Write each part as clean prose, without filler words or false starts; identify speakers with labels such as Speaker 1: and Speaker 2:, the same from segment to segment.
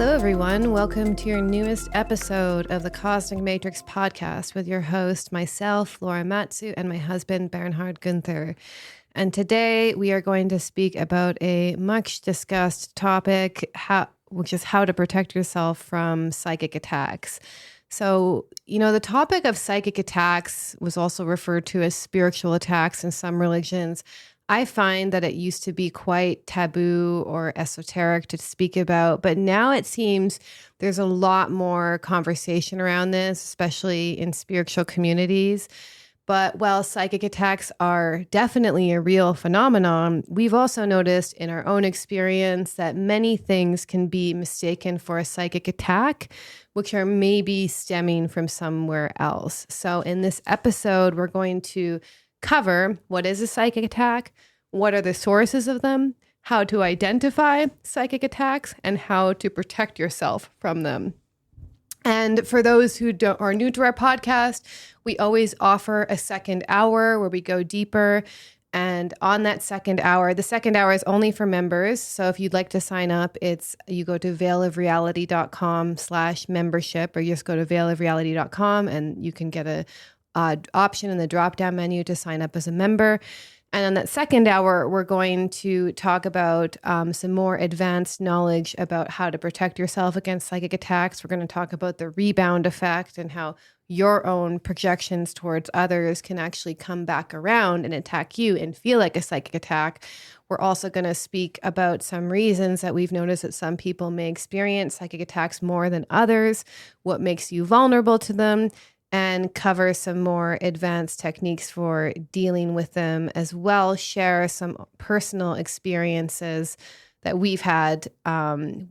Speaker 1: Hello, everyone. Welcome to your newest episode of the Cosmic Matrix podcast with your host, myself, Laura Matsu, and my husband, Bernhard Gunther. And today we are going to speak about a much discussed topic, which is how to protect yourself from psychic attacks. So, the topic of psychic attacks was also referred to as spiritual attacks in some religions. I find that it used to be quite taboo or esoteric to speak about, but now it seems there's a lot more conversation around this, especially in spiritual communities. But while psychic attacks are definitely a real phenomenon, we've also noticed in our own experience that many things can be mistaken for a psychic attack, which are maybe stemming from somewhere else. So in this episode, we're going to cover what is a psychic attack, what are the sources of them, how to identify psychic attacks, and how to protect yourself from them. And for those who are new to our podcast, we always offer a second hour where we go deeper. And on that second hour, the second hour is only for members. So if you'd like to sign up, you go to veilofreality.com/membership, or you just go to veilofreality.com and you can get a option in the drop-down menu to sign up as a member. And on that second hour, we're going to talk about some more advanced knowledge about how to protect yourself against psychic attacks. We're going to talk about the rebound effect and how your own projections towards others can actually come back around and attack you and feel like a psychic attack. We're also going to speak about some reasons that we've noticed that some people may experience psychic attacks more than others, what makes you vulnerable to them, and cover some more advanced techniques for dealing with them, as well share some personal experiences that we've had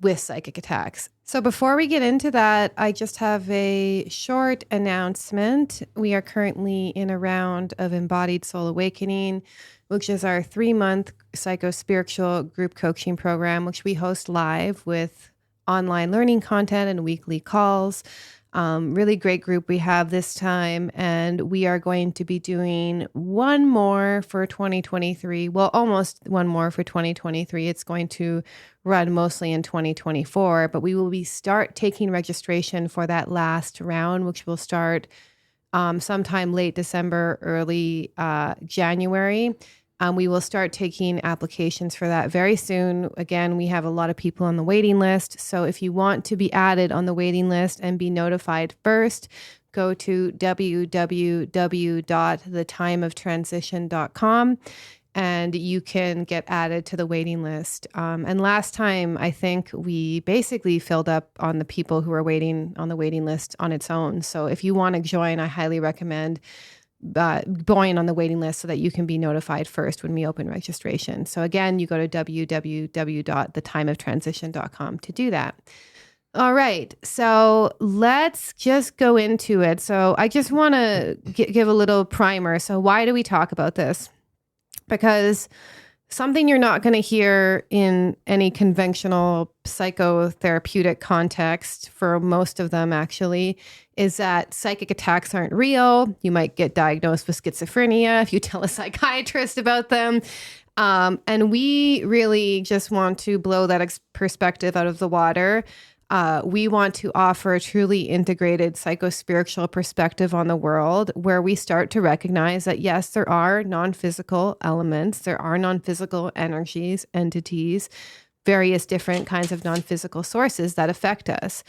Speaker 1: with psychic attacks. So before we get into that, I just have a short announcement. We are currently in a round of Embodied Soul Awakening, which is our 3-month psycho-spiritual group coaching program, which we host live with online learning content and weekly calls. Really great group we have this time, and we are going to be doing one more for 2023. Well, almost one more for 2023. It's going to run mostly in 2024, but we will start taking registration for that last round, which will start sometime late December, early January. We will start taking applications for that very soon. Again, we have a lot of people on the waiting list. So if you want to be added on the waiting list and be notified first, go to www.thetimeoftransition.com and you can get added to the waiting list. And last time, I think we basically filled up on the people who are waiting on the waiting list on its own. So if you want to join, I highly recommend going on the waiting list so that you can be notified first when we open registration. So again, you go to www.thetimeoftransition.com to do that. All right. So let's just go into it. So I just want to give a little primer. So why do we talk about this? Because something you're not going to hear in any conventional psychotherapeutic context, for most of them actually, is that psychic attacks aren't real. You might get diagnosed with schizophrenia if you tell a psychiatrist about them. And we really just want to blow that perspective out of the water. We want to offer a truly integrated psycho-spiritual perspective on the world, where we start to recognize that, yes, there are non-physical elements, there are non-physical energies, entities, various different kinds of non-physical sources that affect us.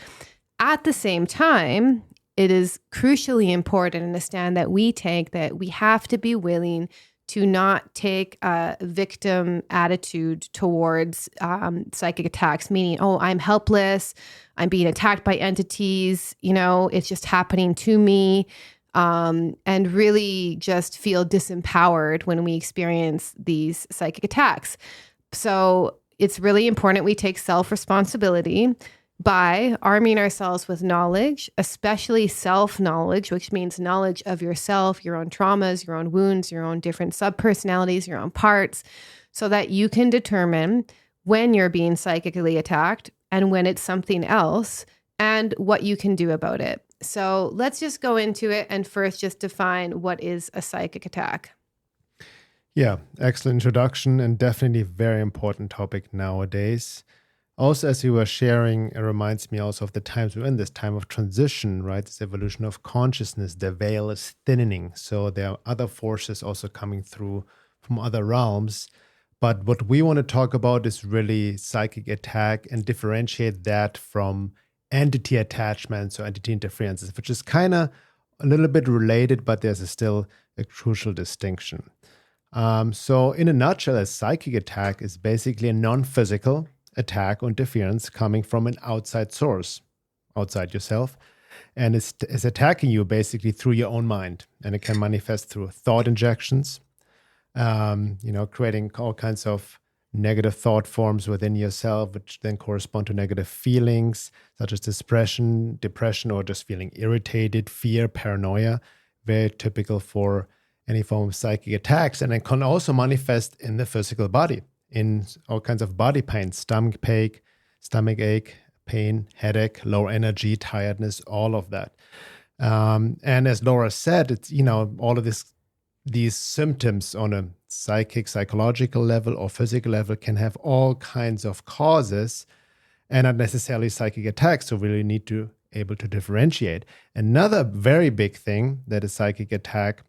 Speaker 1: At the same time, it is crucially important to understand that we have to be willing to not take a victim attitude towards psychic attacks, meaning, oh, I'm helpless, I'm being attacked by entities, it's just happening to me, and really just feel disempowered when we experience these psychic attacks. So it's really important we take self-responsibility by arming ourselves with knowledge, especially self-knowledge, which means knowledge of yourself, your own traumas, your own wounds, your own different subpersonalities, your own parts, so that you can determine when you're being psychically attacked and when it's something else and what you can do about it. So let's just go into it and first just define what is a psychic attack.
Speaker 2: Yeah, excellent introduction and definitely a very important topic nowadays. Also, as you were sharing, it reminds me also of the times we're in, this time of transition, right? This evolution of consciousness, the veil is thinning. So there are other forces also coming through from other realms. But what we want to talk about is really psychic attack and differentiate that from entity attachments or entity interferences, which is kind of a little bit related, but there's still a crucial distinction. So in a nutshell, a psychic attack is basically a non-physical attack or interference coming from an outside source, outside yourself, and is attacking you basically through your own mind. And it can manifest through thought injections, creating all kinds of negative thought forms within yourself, which then correspond to negative feelings such as depression, or just feeling irritated, fear, paranoia, very typical for any form of psychic attacks. And it can also manifest in the physical body, in all kinds of body pain, stomach ache, pain, headache, low energy, tiredness, all of that. And as Laura said, it's, all of these symptoms on a psychological level or physical level can have all kinds of causes and not necessarily psychic attacks. So we really need to able to differentiate. Another very big thing that a psychic attack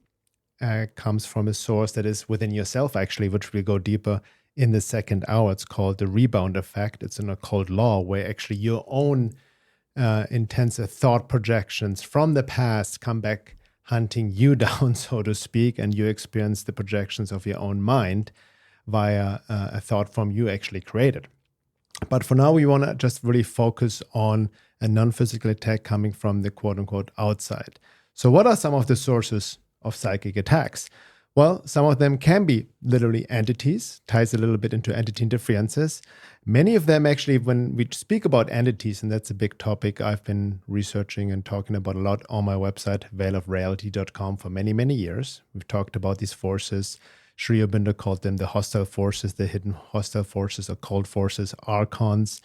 Speaker 2: comes from a source that is within yourself, actually, which we'll go deeper in the second hour. It's called the rebound effect. It's an occult law where actually your own intensive thought projections from the past come back hunting you down, so to speak, and you experience the projections of your own mind via a thought form you actually created. But for now, we want to just really focus on a non-physical attack coming from the quote-unquote outside. So what are some of the sources of psychic attacks? Well, some of them can be literally entities, ties a little bit into entity interferences. Many of them actually, when we speak about entities, and that's a big topic I've been researching and talking about a lot on my website, veilofreality.com, for many, many years. We've talked about these forces. Sri Aurobindo called them the hostile forces, the hidden hostile forces, occult forces, archons,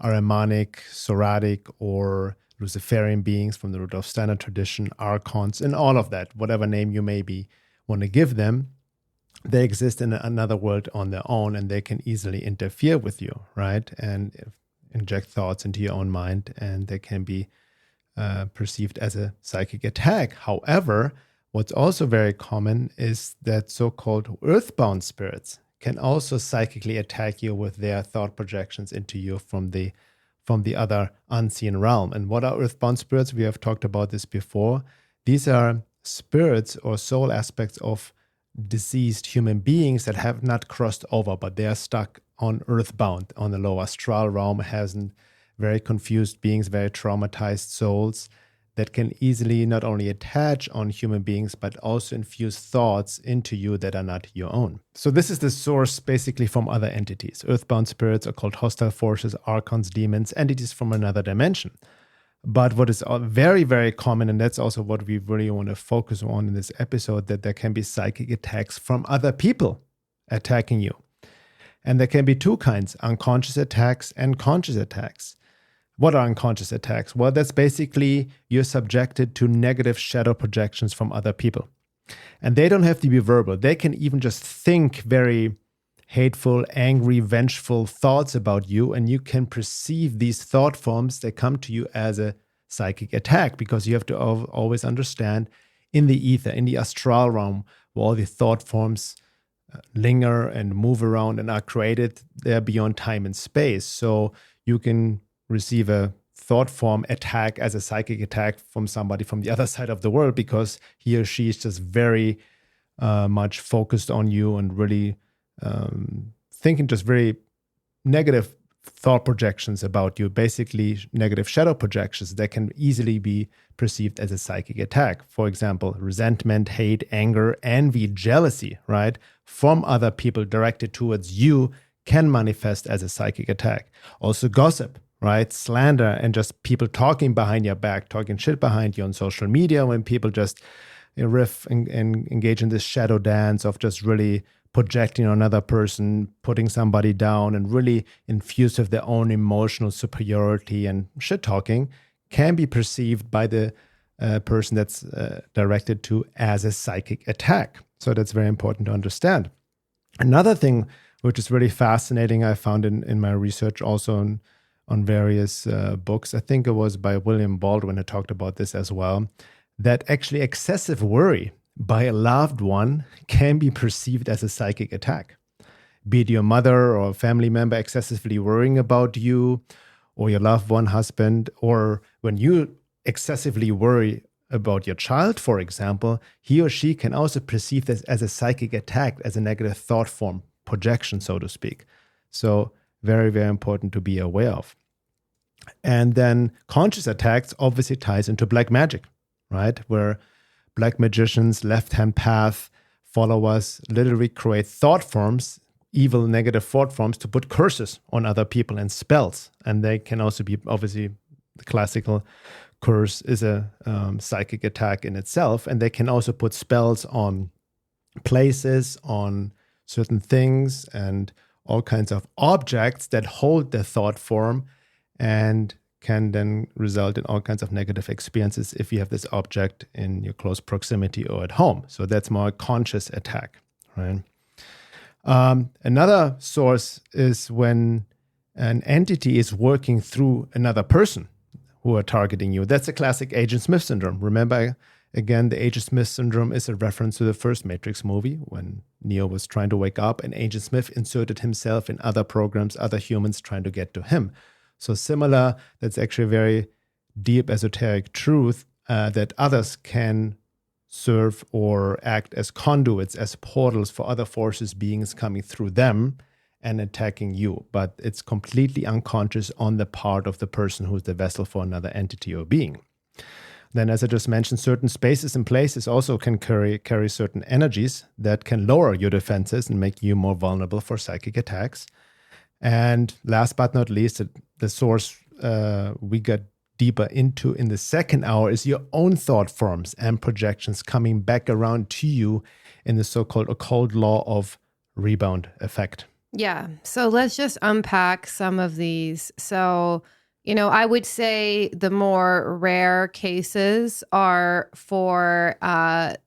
Speaker 2: Ahrimanic, Soratic, or Luciferian beings from the Rudolf Steiner tradition, archons, and all of that, whatever name you maybe want to give them, they exist in another world on their own, and they can easily interfere with you, right? And inject thoughts into your own mind, and they can be perceived as a psychic attack. However, what's also very common is that so-called earthbound spirits can also psychically attack you with their thought projections into you from the other unseen realm. And what are earthbound spirits? We have talked about this before. These are spirits or soul aspects of deceased human beings that have not crossed over, but they are stuck on earthbound, on the lower astral realm, hasn't very confused beings, very traumatized souls that can easily not only attach on human beings, but also infuse thoughts into you that are not your own. So this is the source basically from other entities, earthbound spirits, occult hostile forces, archons, demons, entities from another dimension. But what is very, very common, and that's also what we really want to focus on in this episode, that there can be psychic attacks from other people attacking you. And there can be two kinds, unconscious attacks and conscious attacks. What are unconscious attacks? Well, that's basically you're subjected to negative shadow projections from other people. And they don't have to be verbal. They can even just think very hateful, angry, vengeful thoughts about you, and you can perceive these thought forms that come to you as a psychic attack, because you have to always understand in the ether, in the astral realm, where all the thought forms linger and move around and are created, they're beyond time and space. So you can receive a thought form attack as a psychic attack from somebody from the other side of the world, because he or she is just very much focused on you and really thinking just very negative thought projections about you, basically negative shadow projections that can easily be perceived as a psychic attack. For example, resentment, hate, anger, envy, jealousy, right, from other people directed towards you can manifest as a psychic attack. Also gossip, right, slander, and just people talking behind your back, talking shit behind you on social media, when people just riff and engage in this shadow dance of just really projecting on another person, putting somebody down, and really infused with their own emotional superiority and shit talking, can be perceived by the person that's directed to as a psychic attack. So that's very important to understand. Another thing which is really fascinating. I found in my research also on various books. I think it was by William Baldwin who talked about this as well, that actually excessive worry by a loved one can be perceived as a psychic attack. Be it your mother or a family member excessively worrying about you or your loved one, husband, or when you excessively worry about your child, for example, he or she can also perceive this as a psychic attack, as a negative thought form, projection, so to speak. So very, very important to be aware of. And then conscious attacks obviously ties into black magic, right? Where black magicians, left-hand path followers literally create thought forms, evil, negative thought forms to put curses on other people and spells. And they can also be, obviously, the classical curse is a psychic attack in itself. And they can also put spells on places, on certain things, and all kinds of objects that hold the thought form and can then result in all kinds of negative experiences if you have this object in your close proximity or at home. So that's more a conscious attack, right? Another source is when an entity is working through another person who are targeting you. That's a classic Agent Smith syndrome. Remember, again, the Agent Smith syndrome is a reference to the first Matrix movie when Neo was trying to wake up and Agent Smith inserted himself in other programs, other humans trying to get to him. So similar, that's actually a very deep esoteric truth that others can serve or act as conduits, as portals for other forces, beings coming through them and attacking you. But it's completely unconscious on the part of the person who's the vessel for another entity or being. Then, as I just mentioned, certain spaces and places also can carry certain energies that can lower your defenses and make you more vulnerable for psychic attacks. And last but not least, the source we got deeper into in the second hour is your own thought forms and projections coming back around to you in the so-called occult law of rebound effect.
Speaker 1: Yeah. So let's just unpack some of these. So, I would say the more rare cases are for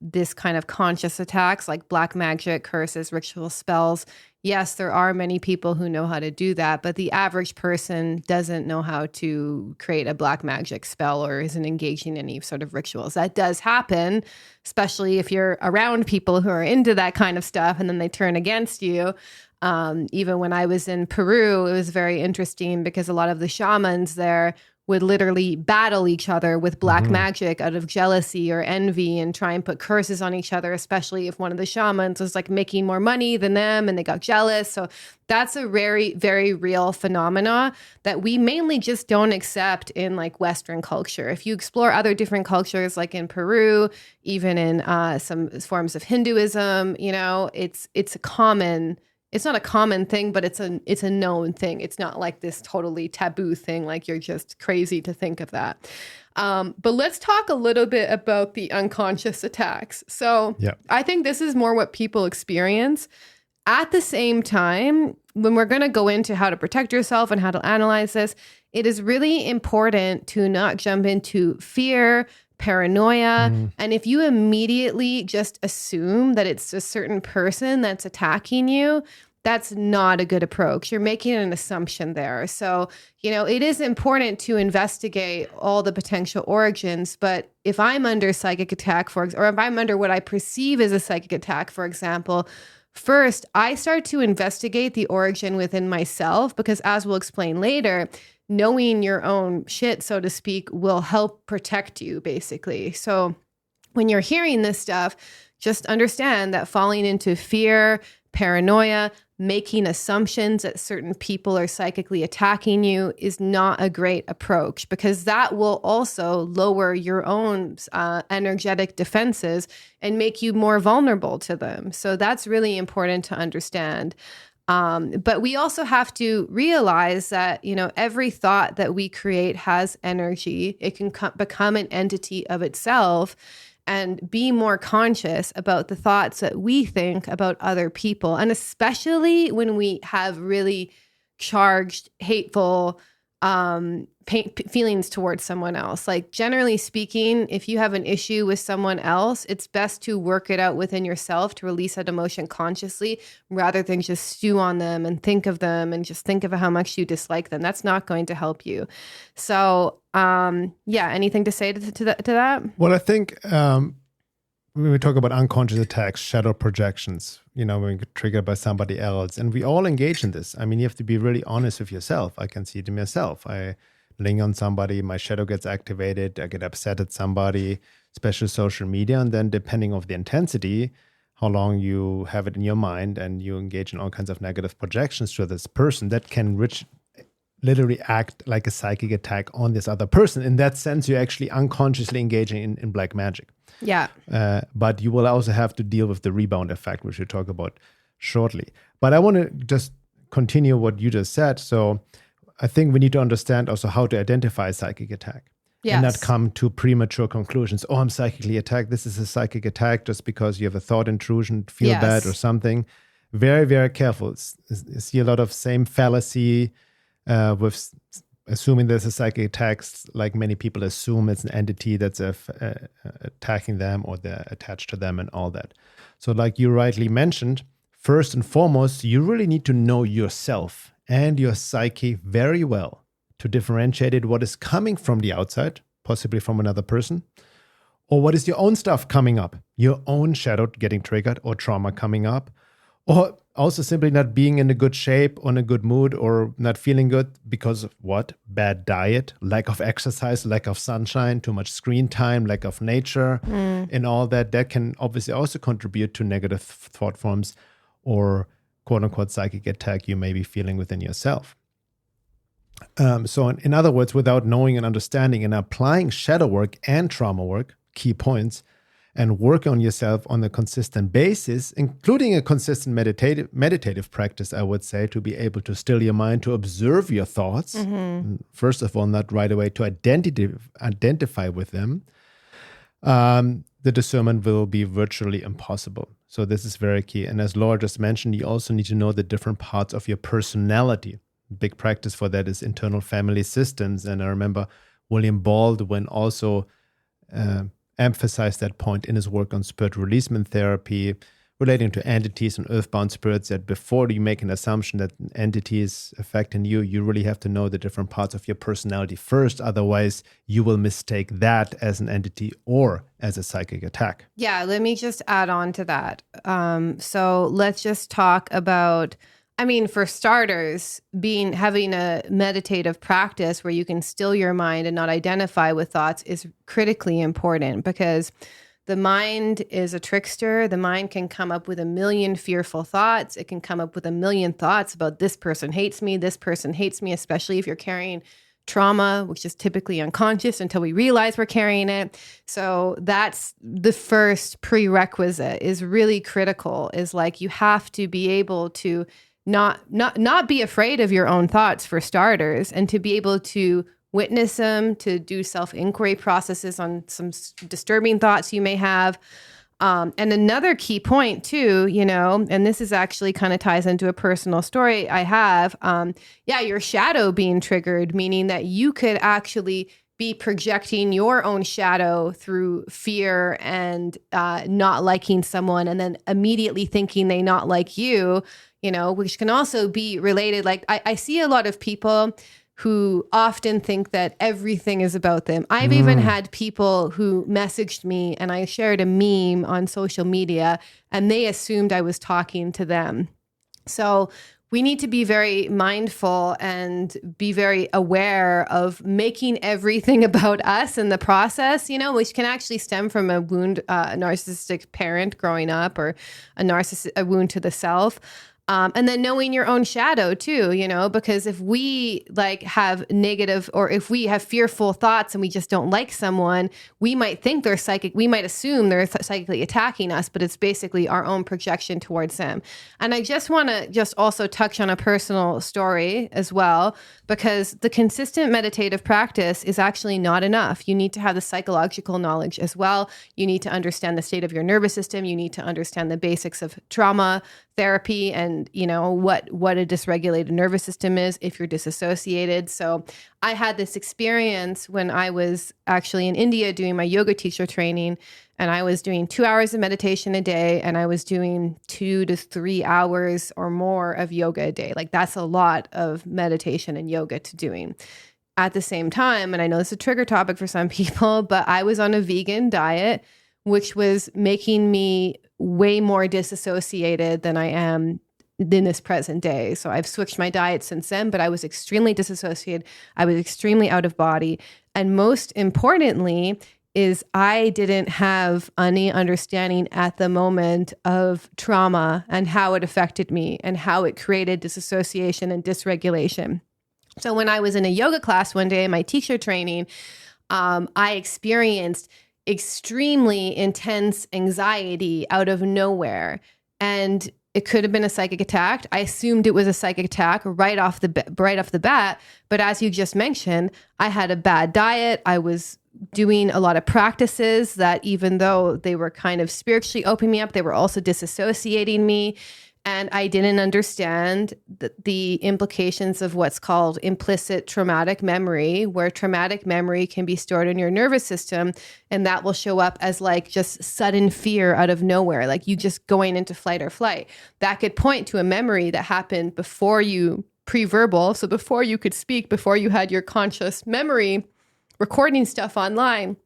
Speaker 1: this kind of conscious attacks like black magic, curses, ritual spells. Yes, there are many people who know how to do that, but the average person doesn't know how to create a black magic spell or isn't engaging in any sort of rituals. That does happen, especially if you're around people who are into that kind of stuff and then they turn against you. Even when I was in Peru, it was very interesting because a lot of the shamans there would literally battle each other with black magic out of jealousy or envy and try and put curses on each other, especially if one of the shamans was like making more money than them and they got jealous. So that's a very, very real phenomena that we mainly just don't accept in like Western culture. If you explore other different cultures, like in Peru, even in some forms of Hinduism, it's a common. It's not a common thing, but it's a known thing. It's not like this totally taboo thing, like you're just crazy to think of that. But let's talk a little bit about the unconscious attacks. So I think this is more what people experience. At the same time, when we're going to go into how to protect yourself and how to analyze this, it is really important to not jump into fear, paranoia. And if you immediately just assume that it's a certain person that's attacking you, that's not a good approach. You're making an assumption there. So, it is important to investigate all the potential origins. But if I'm under psychic attack, or if I'm under what I perceive as a psychic attack, for example, first, I start to investigate the origin within myself, because as we'll explain later, knowing your own shit, so to speak, will help protect you, basically. So when you're hearing this stuff, just understand that falling into fear, paranoia, making assumptions that certain people are psychically attacking you is not a great approach, because that will also lower your own energetic defenses and make you more vulnerable to them. So that's really important to understand. But we also have to realize that, every thought that we create has energy. It can become an entity of itself, and be more conscious about the thoughts that we think about other people. And especially when we have really charged, hateful, feelings towards someone else. Like generally speaking, if you have an issue with someone else, it's best to work it out within yourself to release that emotion consciously rather than just stew on them and think of them and just think of how much you dislike them. That's not going to help you. So, anything to say to that?
Speaker 2: Well, I think when we talk about unconscious attacks, shadow projections, when we get triggered by somebody else, and we all engage in this. I mean, you have to be really honest with yourself. I can see it in myself. I ling on somebody, my shadow gets activated, I get upset at somebody, especially social media, and then depending on the intensity, how long you have it in your mind, and you engage in all kinds of negative projections to this person, that can literally act like a psychic attack on this other person. In that sense, you're actually unconsciously engaging in black magic.
Speaker 1: Yeah.
Speaker 2: But you will also have to deal with the rebound effect, which we'll talk about shortly. But I want to just continue what you just said. So I think we need to understand also how to identify a psychic attack. Yes. And not come to premature conclusions. Oh, I'm psychically attacked. This is a psychic attack just because you have a thought intrusion, feel bad or something. Very, very careful. I see a lot of same fallacy with assuming there's a psychic attack, like many people assume it's an entity that's attacking them or they're attached to them and all that. So like you rightly mentioned, first and foremost, you really need to know yourself and your psyche very well to differentiate it, what is coming from the outside, possibly from another person, or what is your own stuff coming up, your own shadow getting triggered or trauma coming up, or also simply not being in a good shape, or in a good mood, or not feeling good because of what? Bad diet, lack of exercise, lack of sunshine, too much screen time, lack of nature, and all that. That can obviously also contribute to negative thought forms or quote-unquote psychic attack you may be feeling within yourself. So in other words, without knowing and understanding and applying shadow work and trauma work, key points, and work on yourself on a consistent basis, including a consistent meditative practice, I would say, to be able to still your mind, to observe your thoughts. Mm-hmm. First of all, not right away to identify with them. The discernment will be virtually impossible. So this is very key. And as Laura just mentioned, you also need to know the different parts of your personality. Big practice for that is internal family systems. And I remember William Baldwin also emphasized that point in his work on spirit releasement therapy, relating to entities and earthbound spirits, that before you make an assumption that an entity is affecting you, you really have to know the different parts of your personality first. Otherwise, you will mistake that as an entity or as a psychic attack.
Speaker 1: Yeah, let me just add on to that. So let's just talk about, for starters, having a meditative practice where you can still your mind and not identify with thoughts is critically important, because the mind is a trickster. The mind can come up with a million fearful thoughts. It can come up with a million thoughts about this person hates me, especially if you're carrying trauma, which is typically unconscious until we realize we're carrying it. So that's the first prerequisite, is really critical, is like you have to be able to not be afraid of your own thoughts, for starters, and to be able to witness them, to do self-inquiry processes on some disturbing thoughts you may have. And another key point too, and this is actually kind of ties into a personal story I have. Your shadow being triggered, meaning that you could actually be projecting your own shadow through fear and not liking someone, and then immediately thinking they not like you, which can also be related. Like I see a lot of people who often think that everything is about them. I've even had people who messaged me and I shared a meme on social media and they assumed I was talking to them. So we need to be very mindful and be very aware of making everything about us in the process, which can actually stem from a wound, a narcissistic parent growing up, or a wound to the self. And then knowing your own shadow too, because if we have negative, or if we have fearful thoughts and we just don't like someone, we might think they're psychic. We might assume they're psychically attacking us, but it's basically our own projection towards them. And I just want to also touch on a personal story as well, because the consistent meditative practice is actually not enough. You need to have the psychological knowledge as well. You need to understand the state of your nervous system. You need to understand the basics of trauma therapy and and what a dysregulated nervous system is if you're disassociated. So I had this experience when I was actually in India doing my yoga teacher training, and I was doing 2 hours of meditation a day, and I was doing 2 to 3 hours or more of yoga a day. Like that's a lot of meditation and yoga to doing. At the same time, and I know this is a trigger topic for some people, but I was on a vegan diet, which was making me way more disassociated than I am in this present day. So I've switched my diet since then, but I was extremely disassociated. I was extremely out of body. And most importantly is I didn't have any understanding at the moment of trauma and how it affected me and how it created disassociation and dysregulation. So when I was in a yoga class one day in my teacher training, I experienced extremely intense anxiety out of nowhere. And it could have been a psychic attack. I assumed it was a psychic attack right off the bat. But as you just mentioned, I had a bad diet. I was doing a lot of practices that even though they were kind of spiritually opening me up, they were also disassociating me. And I didn't understand the implications of what's called implicit traumatic memory, where traumatic memory can be stored in your nervous system. And that will show up as like just sudden fear out of nowhere, like you just going into flight or flight. That could point to a memory that happened before you pre-verbal. So before you could speak, before you had your conscious memory recording stuff online.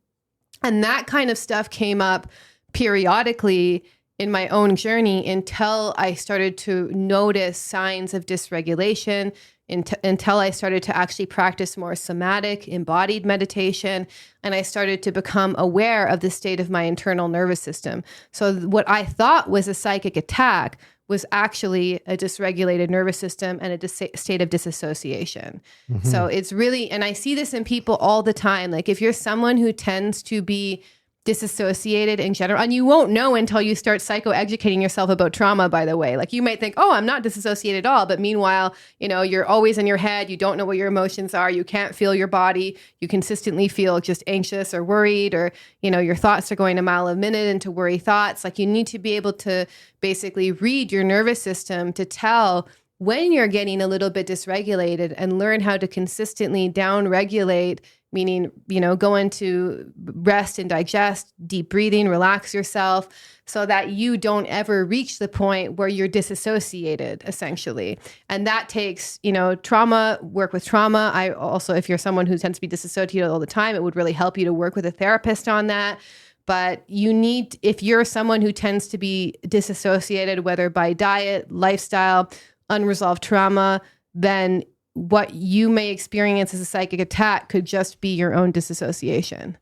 Speaker 1: And that kind of stuff came up periodically in my own journey until I started to notice signs of dysregulation, until I started to actually practice more somatic, embodied meditation, and I started to become aware of the state of my internal nervous system. So what I thought was a psychic attack was actually a dysregulated nervous system and a state of disassociation. Mm-hmm. So it's really, and I see this in people all the time. Like if you're someone who tends to be disassociated in general, and you won't know until you start psychoeducating yourself about trauma, by the way. Like you might think, oh, I'm not disassociated at all. But meanwhile, you're always in your head. You don't know what your emotions are. You can't feel your body. You consistently feel just anxious or worried, or, your thoughts are going a mile a minute into worry thoughts. Like you need to be able to basically read your nervous system to tell when you're getting a little bit dysregulated and learn how to consistently downregulate, meaning, go into rest and digest, deep breathing, relax yourself so that you don't ever reach the point where you're disassociated, essentially. And that takes, trauma, work with trauma. I also, if you're someone who tends to be disassociated all the time, it would really help you to work with a therapist on that. But you need, if you're someone who tends to be disassociated, whether by diet, lifestyle, unresolved trauma, then what you may experience as a psychic attack could just be your own disassociation.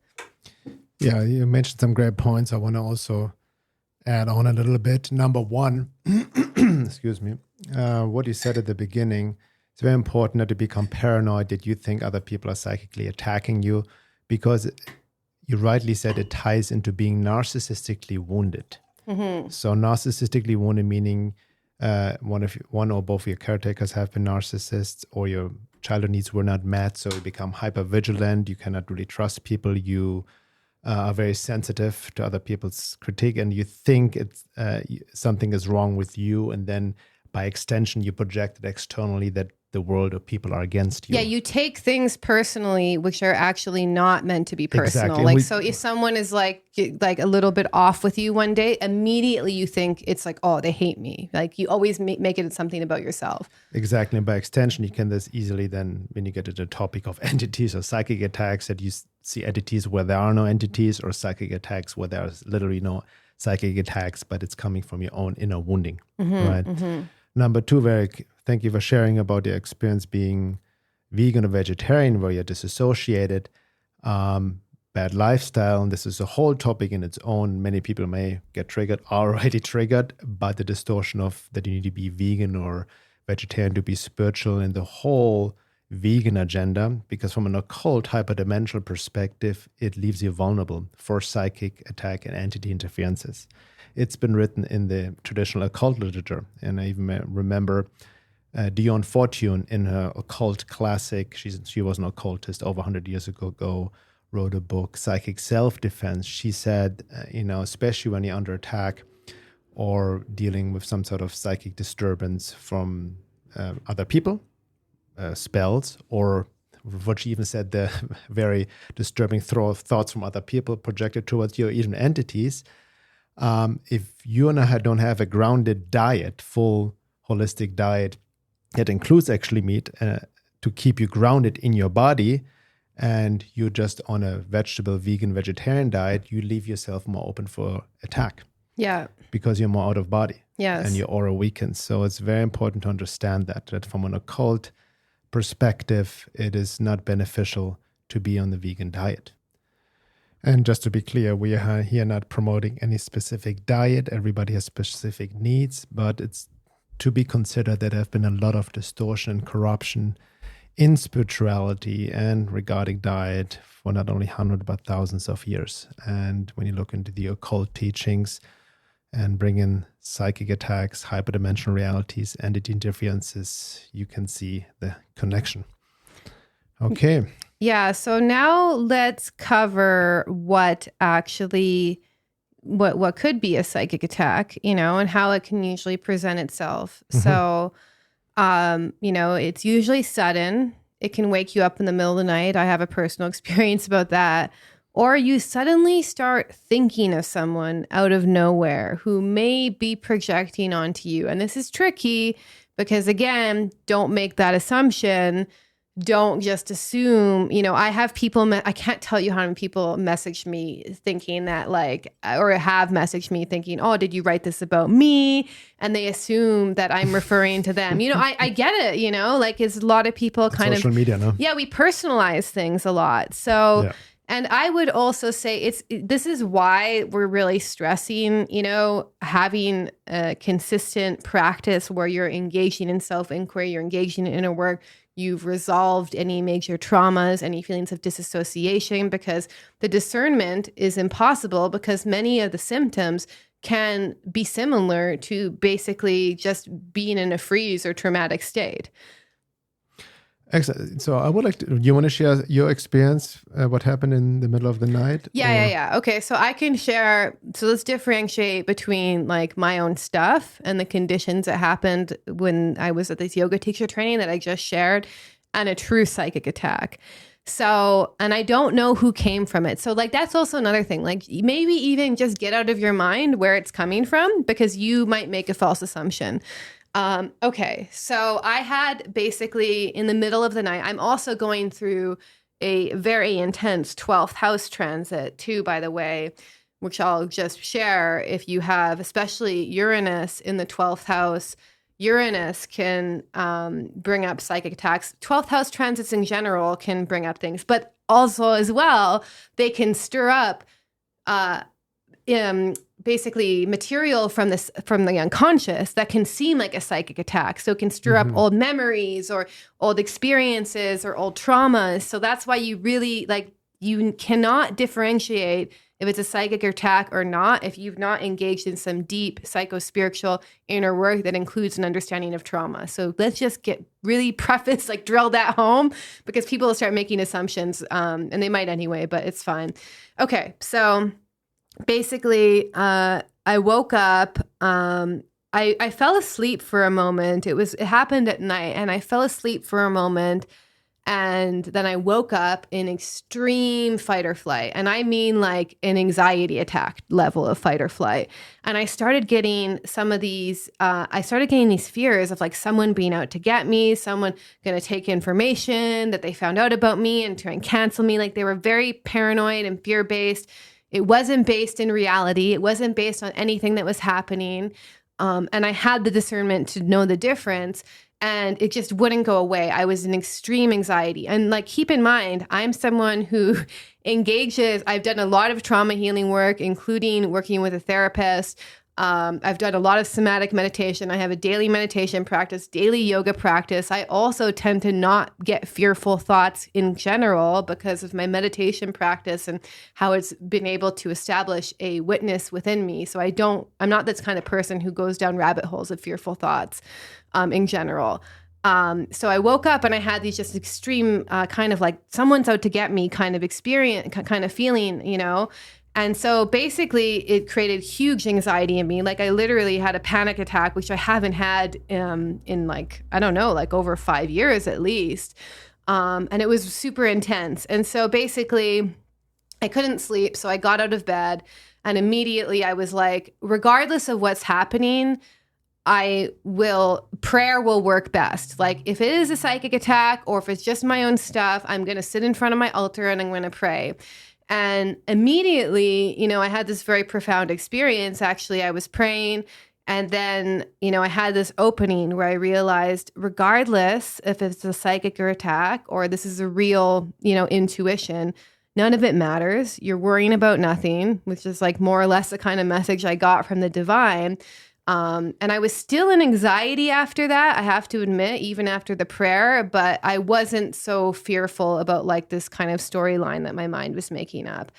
Speaker 2: Yeah, you mentioned some great points. I want to also add on a little bit. Number one, excuse me, what you said at the beginning, it's very important not to become paranoid that you think other people are psychically attacking you, because you rightly said it ties into being narcissistically wounded. Mm-hmm. So narcissistically wounded meaning one or both of your caretakers have been narcissists, or your childhood needs were not met, so you become hyper vigilant. You cannot really trust people. You are very sensitive to other people's critique, and you think it's something is wrong with you, and then by extension you project it externally that the world or people are against you.
Speaker 1: Yeah, you take things personally, which are actually not meant to be personal.
Speaker 2: Exactly.
Speaker 1: So if someone is like a little bit off with you one day, immediately you think it's like, oh, they hate me. Like you always make it something about yourself.
Speaker 2: Exactly. And by extension, you can this easily then, when you get to the topic of entities or psychic attacks, that you see entities where there are no entities, or psychic attacks where there's literally no psychic attacks, but it's coming from your own inner wounding, right? Mm-hmm. Number two, thank you for sharing about your experience being vegan or vegetarian, where you're disassociated, bad lifestyle. And this is a whole topic in its own. Many people may get triggered, already triggered by the distortion of that you need to be vegan or vegetarian to be spiritual, and the whole vegan agenda, because from an occult hyperdimensional perspective, it leaves you vulnerable for psychic attack and entity interferences. It's been written in the traditional occult literature. And I even remember Dion Fortune in her occult classic, she was an occultist over 100 years ago, wrote a book, Psychic Self-Defense. She said, especially when you're under attack, or dealing with some sort of psychic disturbance from other people, spells, or what she even said, the very disturbing thoughts from other people projected towards you, or even entities. If you and I don't have a grounded diet, full holistic diet that includes actually meat to keep you grounded in your body, and you're just on a vegetable, vegan, vegetarian diet, you leave yourself more open for attack.
Speaker 1: Yeah.
Speaker 2: Because you're more out of body.
Speaker 1: Yes.
Speaker 2: And your aura weakens. So it's very important to understand that from an occult perspective, it is not beneficial to be on the vegan diet. And just to be clear, we are here not promoting any specific diet. Everybody has specific needs, but it's to be considered that there have been a lot of distortion and corruption in spirituality and regarding diet for not only hundreds but thousands of years. And when you look into the occult teachings and bring in psychic attacks, hyperdimensional realities, entity interferences, you can see the connection. Okay.
Speaker 1: Yeah. So now let's cover what actually, what could be a psychic attack, and how it can usually present itself. Mm-hmm. So, it's usually sudden. It can wake you up in the middle of the night. I have a personal experience about that. Or you suddenly start thinking of someone out of nowhere who may be projecting onto you. And this is tricky because, again, don't make that assumption. Don't just assume, I have people, I can't tell you how many people message me thinking that or have messaged me thinking, oh, did you write this about me? And they assume that I'm referring to them. I get it, it's a lot of people kind
Speaker 2: social media, no?
Speaker 1: Yeah, we personalize things a lot. So, yeah. And I would also say this is why we're really stressing, having a consistent practice where you're engaging in self-inquiry, you're engaging in inner work, you've resolved any major traumas, any feelings of disassociation, because the discernment is impossible because many of the symptoms can be similar to basically just being in a freeze or traumatic state.
Speaker 2: Excellent. So I would like to, you want to share your experience, what happened in the middle of the night?
Speaker 1: Yeah. Okay. So I can share, so let's differentiate between my own stuff and the conditions that happened when I was at this yoga teacher training that I just shared, and a true psychic attack. So, and I don't know who came from it. So that's also another thing, maybe even just get out of your mind where it's coming from, because you might make a false assumption. Okay, so I had basically in the middle of the night, I'm also going through a very intense 12th house transit too, by the way, which I'll just share. If you have, especially Uranus in the 12th house, Uranus can bring up psychic attacks. 12th house transits in general can bring up things, but also as well, they can stir up basically material from the unconscious that can seem like a psychic attack. So it can stir up old memories or old experiences or old traumas. So that's why you really you cannot differentiate if it's a psychic attack or not if you've not engaged in some deep psycho-spiritual inner work that includes an understanding of trauma. So let's just get really drill that home, because people will start making assumptions, and they might anyway, but it's fine. Okay, so basically, I woke up, I fell asleep for a moment. It happened at night, and I fell asleep for a moment, and then I woke up in extreme fight or flight. And I mean an anxiety attack level of fight or flight. And I started getting these fears of someone being out to get me, someone going to take information that they found out about me and try and cancel me. They were very paranoid and fear-based. It wasn't based in reality. It wasn't based on anything that was happening. And I had the discernment to know the difference, and it just wouldn't go away. I was in extreme anxiety. And keep in mind, I'm someone who engages, I've done a lot of trauma healing work, including working with a therapist. I've done a lot of somatic meditation. I have a daily meditation practice, daily yoga practice. I also tend to not get fearful thoughts in general because of my meditation practice and how it's been able to establish a witness within me. So I'm not this kind of person who goes down rabbit holes of fearful thoughts in general. So I woke up and I had these just extreme kind of someone's out to get me kind of experience, kind of feeling, And so basically it created huge anxiety in me. Like I literally had a panic attack, which I haven't had in like, I don't know, like over 5 years at least. And it was super intense. And so basically I couldn't sleep. So I got out of bed and immediately I was like, regardless of what's happening, prayer will work best. Like if it is a psychic attack or if it's just my own stuff, I'm going to sit in front of my altar and I'm going to pray. And immediately, I had this very profound experience. Actually, I was praying and then, I had this opening where I realized regardless if it's a psychic or attack or this is a real, intuition, none of it matters. You're worrying about nothing, which is like more or less the kind of message I got from the divine. And I was still in anxiety after that, I have to admit, even after the prayer, but I wasn't so fearful about like this kind of storyline that my mind was making up.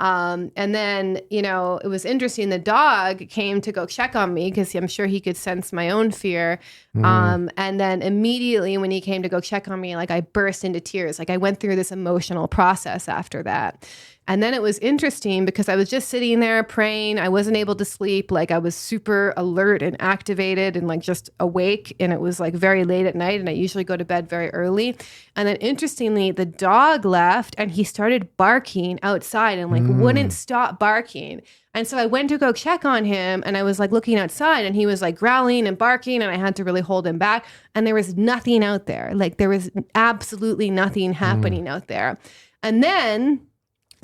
Speaker 1: And then, it was interesting. The dog came to go check on me because I'm sure he could sense my own fear. And then immediately when he came to go check on me, like I burst into tears. Like I went through this emotional process after that. And then it was interesting because I was just sitting there praying. I wasn't able to sleep. Like I was super alert and activated and like just awake. And it was like very late at night. And I usually go to bed very early. And then interestingly, the dog left and he started barking outside and like wouldn't stop barking. And so I went to go check on him and I was like looking outside and he was like growling and barking and I had to really hold him back. And there was nothing out there. Like there was absolutely nothing happening out there. And then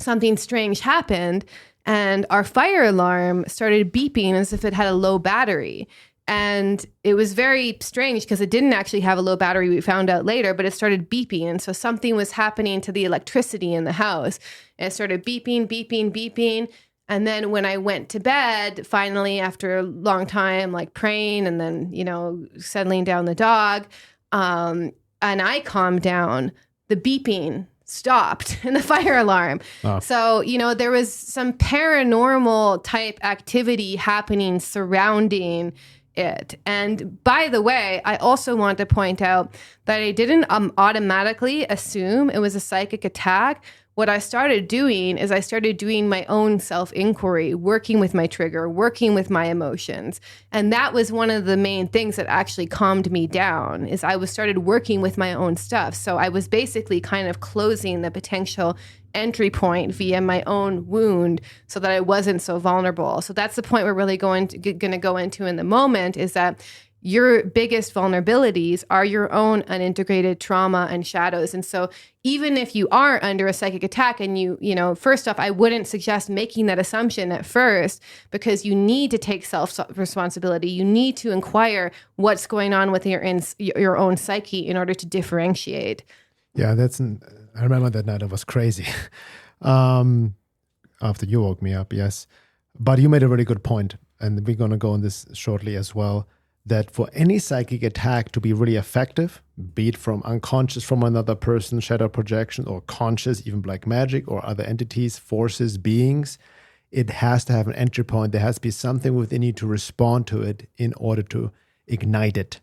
Speaker 1: something strange happened and our fire alarm started beeping as if it had a low battery. And it was very strange because it didn't actually have a low battery. We found out later, but it started beeping. And so something was happening to the electricity in the house. And it started beeping, beeping, beeping. And then when I went to bed, finally, after a long time, like praying and then, settling down the dog, and I calmed down, the beeping stopped in the fire alarm. Oh. So, there was some paranormal type activity happening surrounding it. And by the way, I also want to point out that I didn't automatically assume it was a psychic attack. What I started doing is I started doing my own self-inquiry, working with my trigger, working with my emotions. And that was one of the main things that actually calmed me down is I started working with my own stuff. So I was basically kind of closing the potential entry point via my own wound so that I wasn't so vulnerable. So that's the point we're really going to go into in the moment is that your biggest vulnerabilities are your own unintegrated trauma and shadows. And so even if you are under a psychic attack and first off, I wouldn't suggest making that assumption at first because you need to take self-responsibility. You need to inquire what's going on with your own psyche in order to differentiate.
Speaker 2: Yeah, I remember that night. It was crazy. After you woke me up, yes. But you made a really good point, and we're going to go on this shortly as well. That for any psychic attack to be really effective, be it from unconscious from another person, shadow projection, or conscious, even black magic or other entities, forces, beings, it has to have an entry point. There has to be something within you to respond to it in order to ignite it,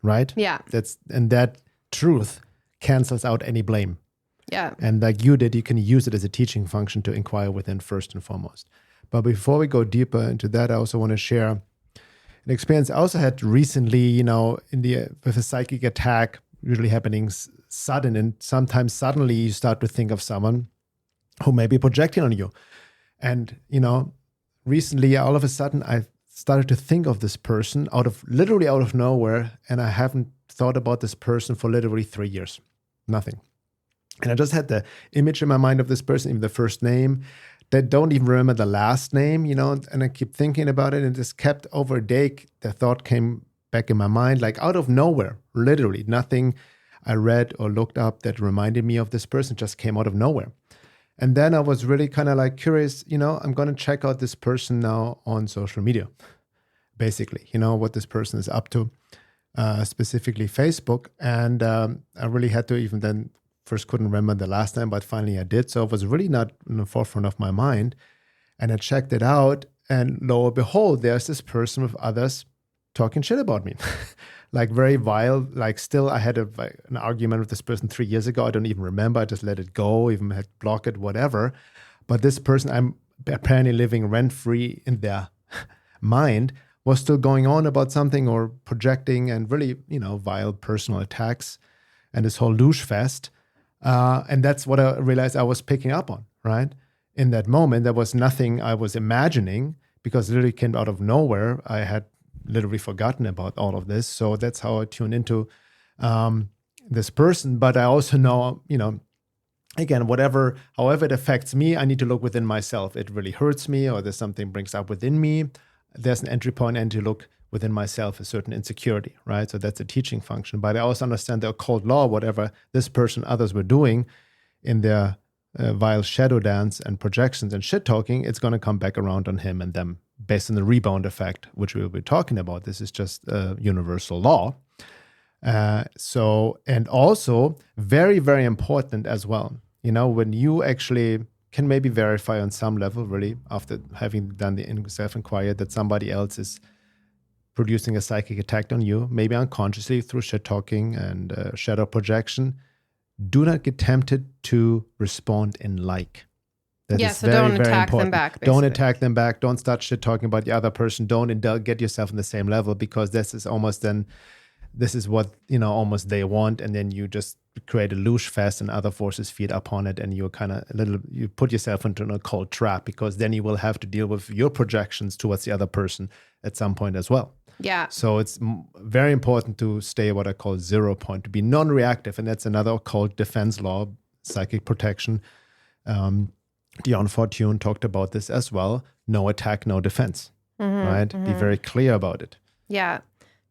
Speaker 2: right?
Speaker 1: Yeah.
Speaker 2: And that truth cancels out any blame.
Speaker 1: Yeah.
Speaker 2: And like you did, you can use it as a teaching function to inquire within first and foremost. But before we go deeper into that, I also want to share an experience I also had recently, with a psychic attack usually happening sudden, and sometimes suddenly you start to think of someone who may be projecting on you. And, recently all of a sudden I started to think of this person literally out of nowhere, and I haven't thought about this person for literally 3 years. Nothing. And I just had the image in my mind of this person, even the first name. They don't even remember the last name, and I keep thinking about it and just kept over a day. The thought came back in my mind, like out of nowhere, literally nothing I read or looked up that reminded me of this person just came out of nowhere. And then I was really kind of like curious, I'm going to check out this person now on social media, basically, what this person is up to, specifically Facebook. And I really had to even then first couldn't remember the last time, but finally I did. So it was really not in the forefront of my mind. And I checked it out, and lo and behold, there's this person with others talking shit about me. Like very vile. Like still, I had an argument with this person 3 years ago. I don't even remember. I just let it go, even had blocked it, whatever. But this person, apparently living rent-free in their mind, was still going on about something or projecting and really, vile personal attacks and this whole douche fest. And that's what I realized I was picking up on, right? In that moment, there was nothing I was imagining because it literally came out of nowhere. I had literally forgotten about all of this. So that's how I tuned into this person. But I also know, again, however it affects me, I need to look within myself. It really hurts me, or there's something brings up within me. There's an entry point and to look within myself a certain insecurity, right? So that's a teaching function. But I also understand the occult law, whatever this person, others were doing in their vile shadow dance and projections and shit talking, it's going to come back around on him and them based on the rebound effect, which we will be talking about. This is just a universal law. And also very, very important as well, when you actually can maybe verify on some level, really, after having done the self-inquiry, that somebody else is producing a psychic attack on you, maybe unconsciously through shit talking and shadow projection. Do not get tempted to respond in like. That is
Speaker 1: so
Speaker 2: very,
Speaker 1: don't
Speaker 2: very
Speaker 1: attack
Speaker 2: important.
Speaker 1: them back. Basically.
Speaker 2: Don't attack them back. Don't start shit talking about the other person. Don't get yourself in the same level, because this is what, almost they want. And then you just create a loosh fest and other forces feed upon it. And you're you put yourself into an occult trap, because then you will have to deal with your projections towards the other person at some point as well.
Speaker 1: Yeah.
Speaker 2: So it's very important to stay what I call 0 point, to be non-reactive. And that's another occult defense law, psychic protection. Dion Fortune talked about this as well. No attack, no defense, right? Mm-hmm. Be very clear about it.
Speaker 1: Yeah.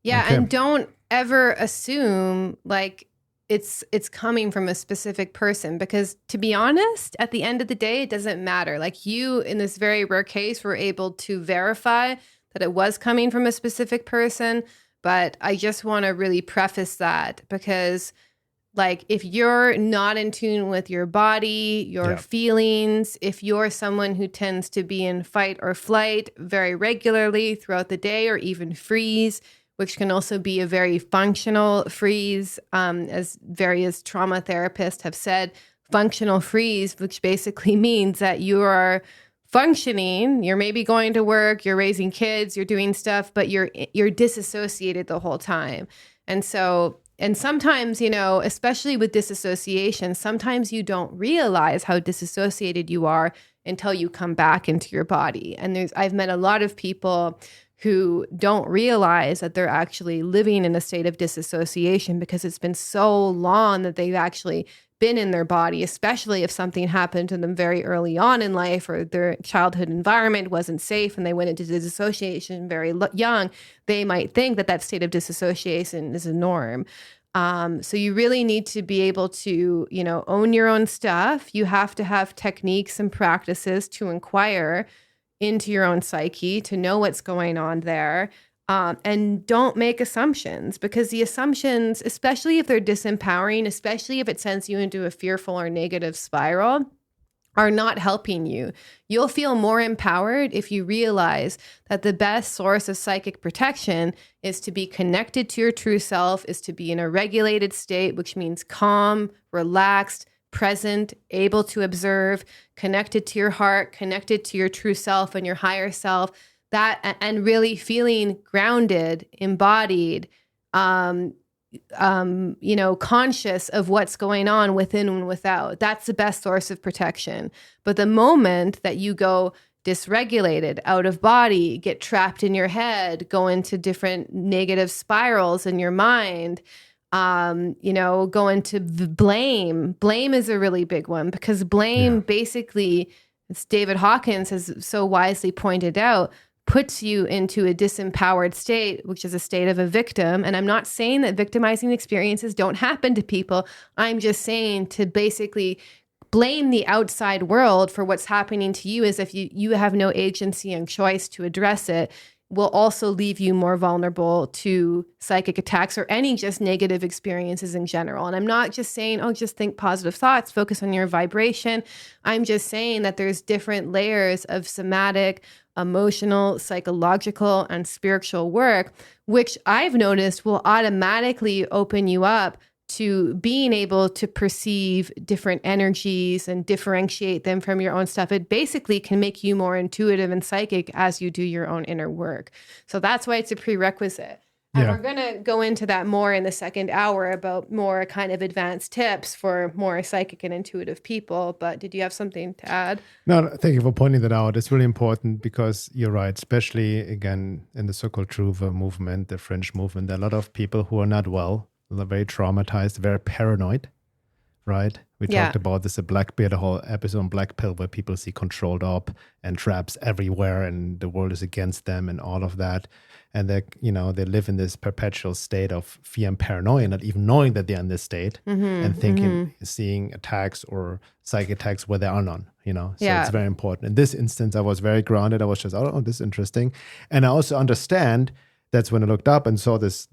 Speaker 1: Yeah. Okay. And don't ever assume like it's coming from a specific person, because to be honest, at the end of the day, it doesn't matter. Like you, in this very rare case, were able to verify that it was coming from a specific person. But I just want to really preface that, because like if you're not in tune with your body, your feelings, if you're someone who tends to be in fight or flight very regularly throughout the day, or even freeze, which can also be a very functional freeze, as various trauma therapists have said, functional freeze, which basically means that you are functioning, you're maybe going to work, you're raising kids, you're doing stuff, but you're disassociated the whole time. And sometimes, especially with disassociation, sometimes you don't realize how disassociated you are until you come back into your body. And I've met a lot of people who don't realize that they're actually living in a state of disassociation, because it's been so long that they've actually been in their body, especially if something happened to them very early on in life, or their childhood environment wasn't safe and they went into disassociation very young. They might think that state of disassociation is a norm. So you really need to be able to, own your own stuff. You have to have techniques and practices to inquire into your own psyche, to know what's going on there. And don't make assumptions, because the assumptions, especially if they're disempowering, especially if it sends you into a fearful or negative spiral, are not helping you. You'll feel more empowered if you realize that the best source of psychic protection is to be connected to your true self, is to be in a regulated state, which means calm, relaxed, present, able to observe, connected to your heart, connected to your true self and your higher self. That, and really feeling grounded, embodied, conscious of what's going on within and without. That's the best source of protection. But the moment that you go dysregulated, out of body, get trapped in your head, go into different negative spirals in your mind, go into blame. Blame is a really big one, because blame basically, as David Hawkins has so wisely pointed out, puts you into a disempowered state, which is a state of a victim. And I'm not saying that victimizing experiences don't happen to people. I'm just saying to basically blame the outside world for what's happening to you, as if you have no agency and choice to address it, will also leave you more vulnerable to psychic attacks or any just negative experiences in general. And I'm not just saying, just think positive thoughts, focus on your vibration. I'm just saying that there's different layers of somatic, emotional, psychological, and spiritual work, which I've noticed will automatically open you up to being able to perceive different energies and differentiate them from your own stuff. It basically can make you more intuitive and psychic as you do your own inner work. So that's why it's a prerequisite. And we're going to go into that more in the second hour about more kind of advanced tips for more psychic and intuitive people. But did you have something to add?
Speaker 2: No, thank you for pointing that out. It's really important because you're right, especially again in the so-called true movement, the French movement. There are a lot of people who are not well, they're very traumatized, very paranoid, right? We talked about this, the whole episode on Black Pill, where people see controlled op and traps everywhere and the world is against them and all of that. And they live in this perpetual state of fear and paranoia, not even knowing that they're in this state and thinking, seeing attacks or psychic attacks where there are none, So it's very important. In this instance, I was very grounded. I was just, oh, this is interesting. And I also understand, that's when I looked up and saw this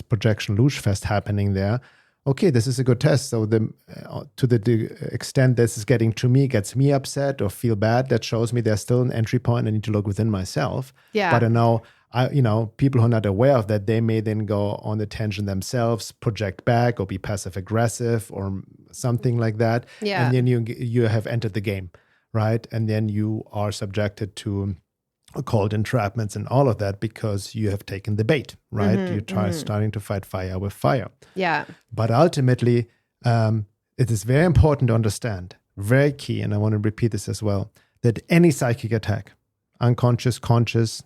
Speaker 2: projection luge fest happening there. Okay, this is a good test. So to the extent this is getting to me, gets me upset or feel bad, that shows me there's still an entry point. I need to look within myself. Yeah. But I know, people who are not aware of that, they may then go on the tangent themselves, project back or be passive aggressive or something like that. Yeah. And then you have entered the game, right? And then you are subjected to occult entrapments and all of that because you have taken the bait, right? You're starting to fight fire with fire. Yeah. But ultimately, it is very important to understand, very key, and I want to repeat this as well, that any psychic attack, unconscious, conscious,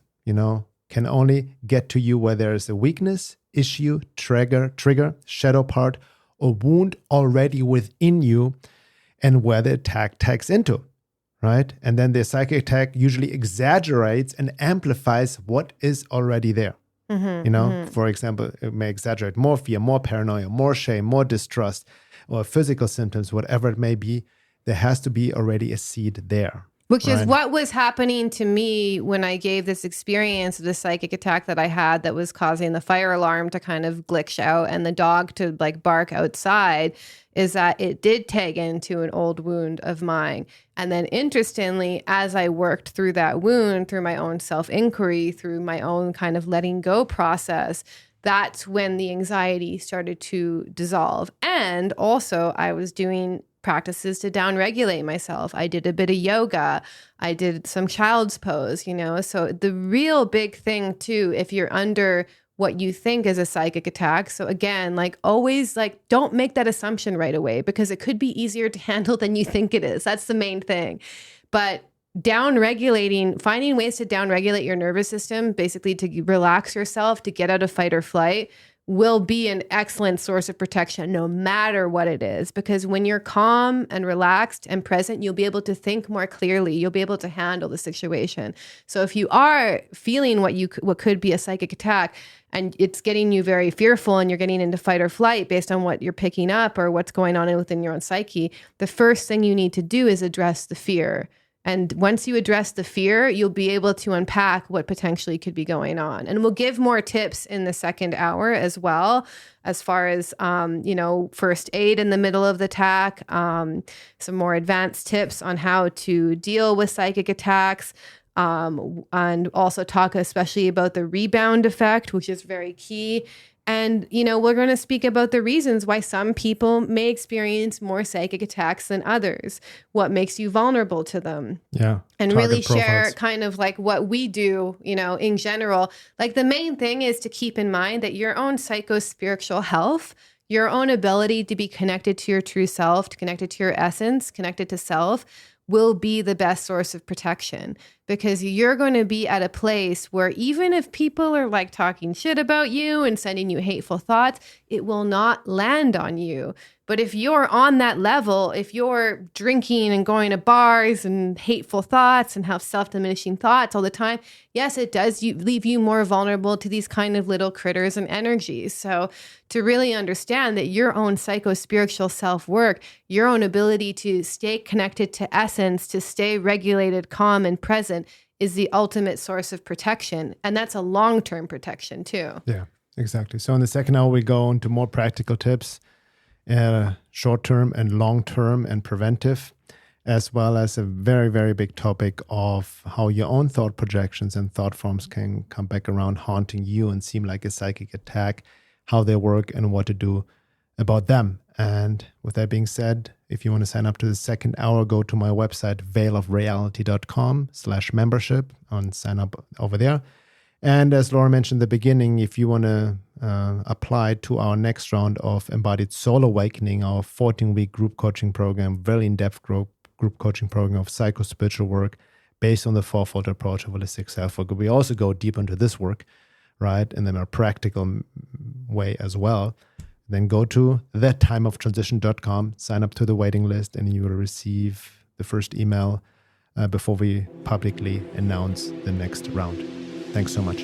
Speaker 2: can only get to you where there is a weakness, issue, trigger, shadow part, or wound already within you, and where the attack tags into. Right? And then the psychic attack usually exaggerates and amplifies what is already there. For example, it may exaggerate more fear, more paranoia, more shame, more distrust, or physical symptoms, whatever it may be. There has to be already a seed there.
Speaker 1: Which is what was happening to me when I gave this experience of the psychic attack that I had that was causing the fire alarm to kind of glitch out and the dog to bark outside, is that it did tag into an old wound of mine. And then interestingly, as I worked through that wound, through my own self-inquiry, through my own kind of letting go process, that's when the anxiety started to dissolve. And also I was doing practices to downregulate myself. I did a bit of yoga. I did some child's pose, So the real big thing too, if you're under what you think is a psychic attack. So again, always don't make that assumption right away because it could be easier to handle than you think it is. That's the main thing. But finding ways to downregulate your nervous system, basically to relax yourself, to get out of fight or flight, will be an excellent source of protection no matter what it is. Because when you're calm and relaxed and present, you'll be able to think more clearly. You'll be able to handle the situation. So if you are feeling what could be a psychic attack and it's getting you very fearful and you're getting into fight or flight based on what you're picking up or what's going on within your own psyche, the first thing you need to do is address the fear. And once you address the fear, you'll be able to unpack what potentially could be going on. And we'll give more tips in the second hour as well, as far as, first aid in the middle of the attack, some more advanced tips on how to deal with psychic attacks, and also talk especially about the rebound effect, which is very key. And, we're going to speak about the reasons why some people may experience more psychic attacks than others, what makes you vulnerable to them. Yeah. And really share kind of what we do, in general. The main thing is to keep in mind that your own psycho-spiritual health, your own ability to be connected to your true self, connected to your essence, connected to self, will be the best source of protection, because you're going to be at a place where even if people are talking shit about you and sending you hateful thoughts, it will not land on you. But if you're on that level, if you're drinking and going to bars and hateful thoughts and have self-diminishing thoughts all the time, yes, it does leave you more vulnerable to these kind of little critters and energies. So to really understand that your own psycho-spiritual self-work, your own ability to stay connected to essence, to stay regulated, calm, and present is the ultimate source of protection. And that's a long-term protection too.
Speaker 2: Yeah, exactly. So in the second hour, we go into more practical tips, short-term and long-term and preventive, as well as a very, very big topic of how your own thought projections and thought forms can come back around haunting you and seem like a psychic attack, how they work and what to do about them. And with that being said, if you want to sign up to the second hour, go to my website, veilofreality.com/membership and sign up over there. And as Laura mentioned in the beginning, if you want to apply to our next round of Embodied Soul Awakening, our 14-week group coaching program, very in-depth group coaching program of psycho-spiritual work based on the fourfold approach of holistic self-work. We also go deep into this work, right, in a more practical way as well. Then go to thetimeoftransition.com, sign up to the waiting list, and you will receive the first email before we publicly announce the next round. Thanks so much.